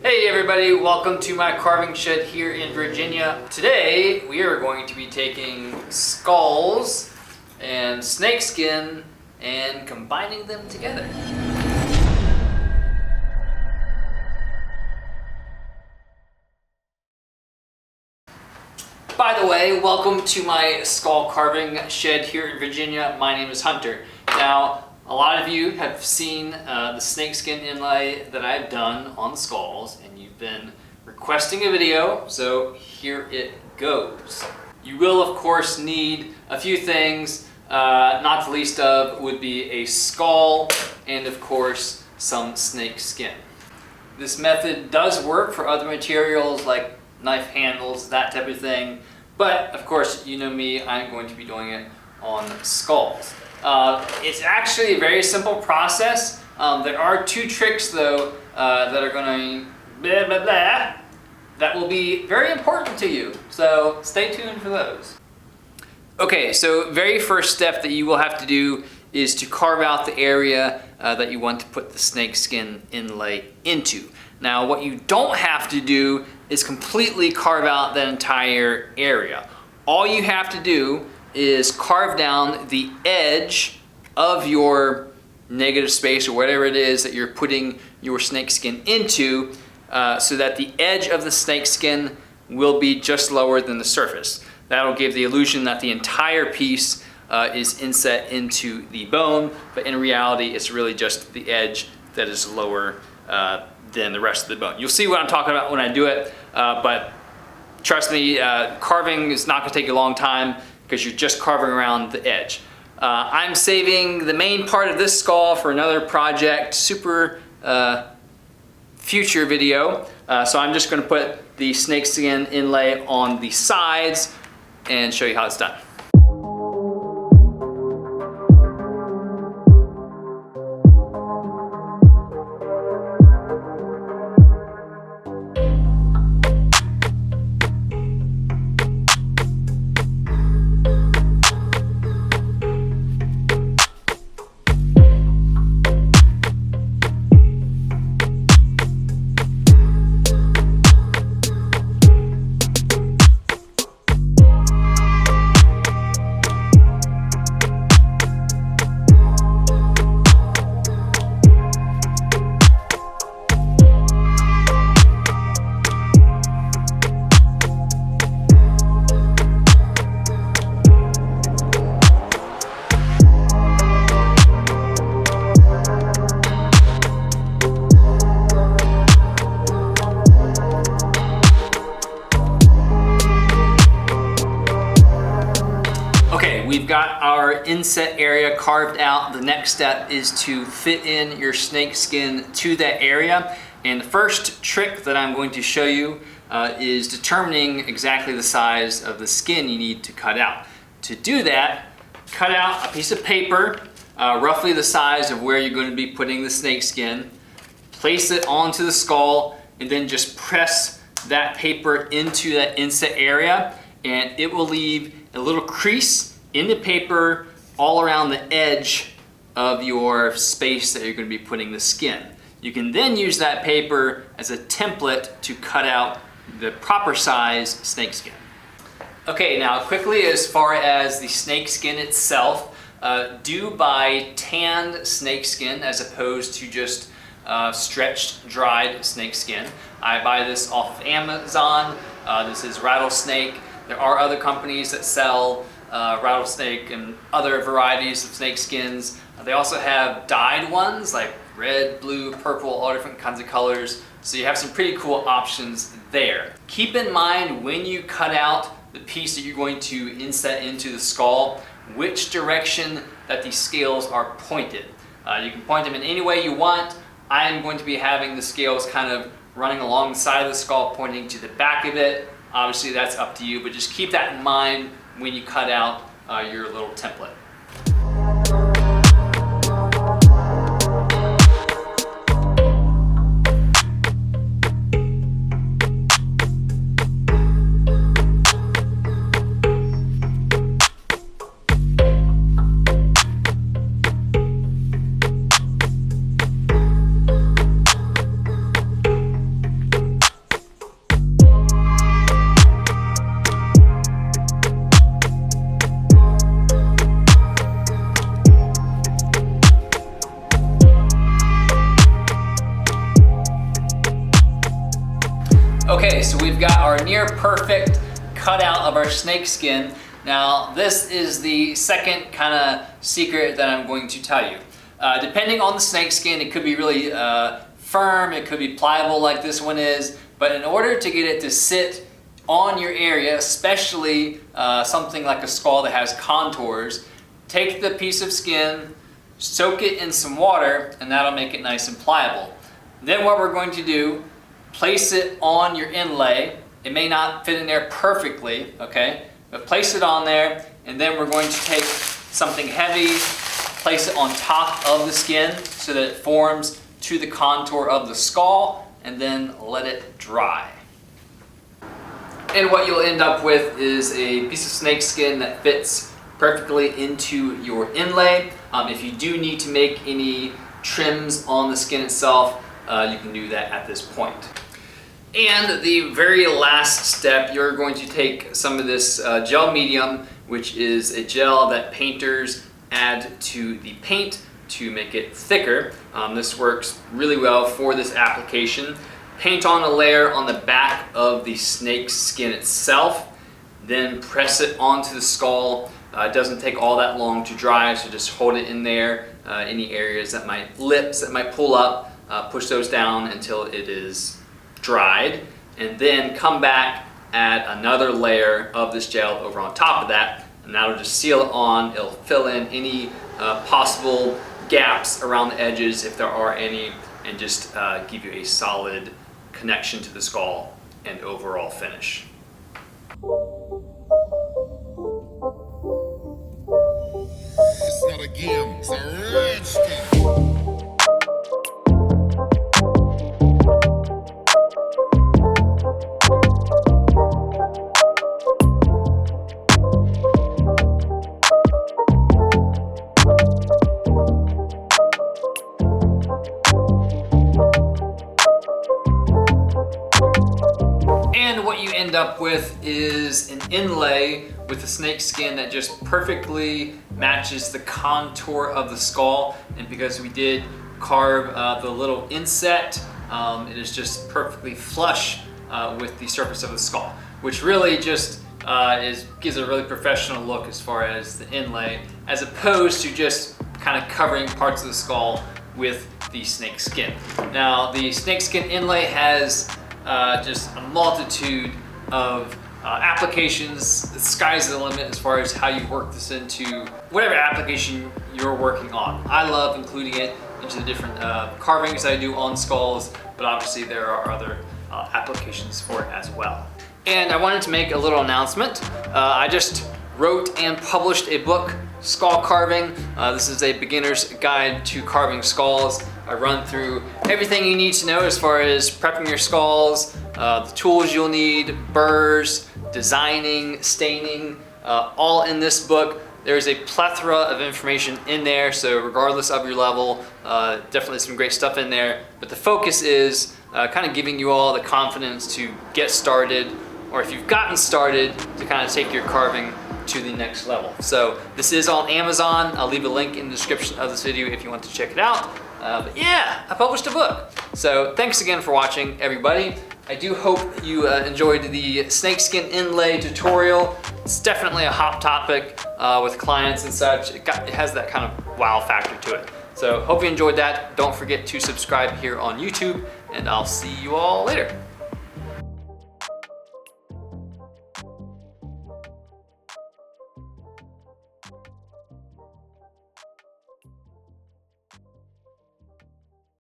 Hey everybody, welcome to my carving shed here in Virginia. Today we are going to be taking skulls and snakeskin and combining them together. By the way, welcome to my skull carving shed here in Virginia. My name is Hunter. Now, a lot of you have seen the snakeskin inlay that I've done on the skulls, and you've been requesting a video, so here it goes. You will, of course, need a few things, not the least of would be a skull and, of course, some snakeskin. This method does work for other materials like knife handles, that type of thing, but of course, you know me, I'm going to be doing it on skulls. It's actually a very simple process. There are two tricks though that are going to blah blah blah that will be very important to you, so stay tuned for those. Okay, so very first step that you will have to do is to carve out the area that you want to put the snakeskin inlay into. Now what you don't have to do is completely carve out that entire area. All you have to do is carve down the edge of your negative space or whatever it is that you're putting your snakeskin into so that the edge of the snakeskin will be just lower than the surface. That'll give the illusion that the entire piece is inset into the bone, but in reality it's really just the edge that is lower than the rest of the bone. You'll see what I'm talking about when I do it, but trust me, carving is not going to take a long time because you're just carving around the edge. I'm saving the main part of this skull for another project, super future video. So I'm just going to put the snakeskin inlay on the sides and show you how it's done. We've got our inset area carved out. The next step is to fit in your snakeskin to that area. And the first trick that I'm going to show you is determining exactly the size of the skin you need to cut out. To do that, cut out a piece of paper, roughly the size of where you're going to be putting the snakeskin, place it onto the skull, and then just press that paper into that inset area, and it will leave a little crease in the paper all around the edge of your space that you're going to be putting the skin. You can then use that paper as a template to cut out the proper size snakeskin. Okay, now quickly as far as the snakeskin itself, do buy tanned snakeskin as opposed to just stretched, dried snakeskin. I buy this off of Amazon. This is Rattlesnake. There are other companies that sell rattlesnake and other varieties of snake skins. They also have dyed ones like red, blue, purple, all different kinds of colors. So you have some pretty cool options there. Keep in mind when you cut out the piece that you're going to inset into the skull, which direction that these scales are pointed. You can point them in any way you want. I am going to be having the scales kind of running along the side of the skull, pointing to the back of it. Obviously that's up to you, but just keep that in mind when you cut out your little template. Okay, so we've got our near perfect cutout of our snakeskin. Now, this is the second kind of secret that I'm going to tell you. Depending on the snakeskin, it could be really firm, it could be pliable like this one is, but in order to get it to sit on your area, especially something like a skull that has contours, take the piece of skin, soak it in some water, and that'll make it nice and pliable. Then what we're going to do, place it on your inlay. It may not fit in there perfectly, okay? But place it on there, and then we're going to take something heavy, place it on top of the skin so that it forms to the contour of the skull, and then let it dry. And what you'll end up with is a piece of snakeskin that fits perfectly into your inlay. If you do need to make any trims on the skin itself, you can do that at this point. And the very last step, you're going to take some of this gel medium, which is a gel that painters add to the paint to make it thicker. This works really well for this application. Paint on a layer on the back of the snake's skin itself, then press it onto the skull. It doesn't take all that long to dry, so just hold it in there. Any areas that might lips that might pull up, push those down until it is dried, and then come back, add another layer of this gel over on top of that, and that'll just seal it on. It'll fill in any possible gaps around the edges if there are any, and just give you a solid connection to the skull and overall finish. It's not a game, it's a rich thing. And what you end up with is an inlay with a snakeskin that just perfectly matches the contour of the skull. And because we did carve the little inset, it is just perfectly flush with the surface of the skull, which really just gives a really professional look as far as the inlay, as opposed to just kind of covering parts of the skull with the snakeskin. Now, the snakeskin inlay has just a multitude of applications. The sky's the limit as far as how you work this into whatever application you're working on. I love including it into the different carvings I do on skulls, but obviously there are other applications for it as well. And I wanted to make a little announcement. I just wrote and published a book, Skull Carving. This is a beginner's guide to carving skulls. I run through everything you need to know as far as prepping your skulls, the tools you'll need, burrs, designing, staining, all in this book. There's a plethora of information in there, so regardless of your level, definitely some great stuff in there. But the focus is kind of giving you all the confidence to get started, or if you've gotten started, to kind of take your carving to the next level. So this is on Amazon. I'll leave a link in the description of this video if you want to check it out. But yeah, I published a book. So thanks again for watching, everybody. I do hope you enjoyed the snakeskin inlay tutorial. It's definitely a hot topic with clients and such. It has that kind of wow factor to it. So hope you enjoyed that. Don't forget to subscribe here on YouTube, and I'll see you all later.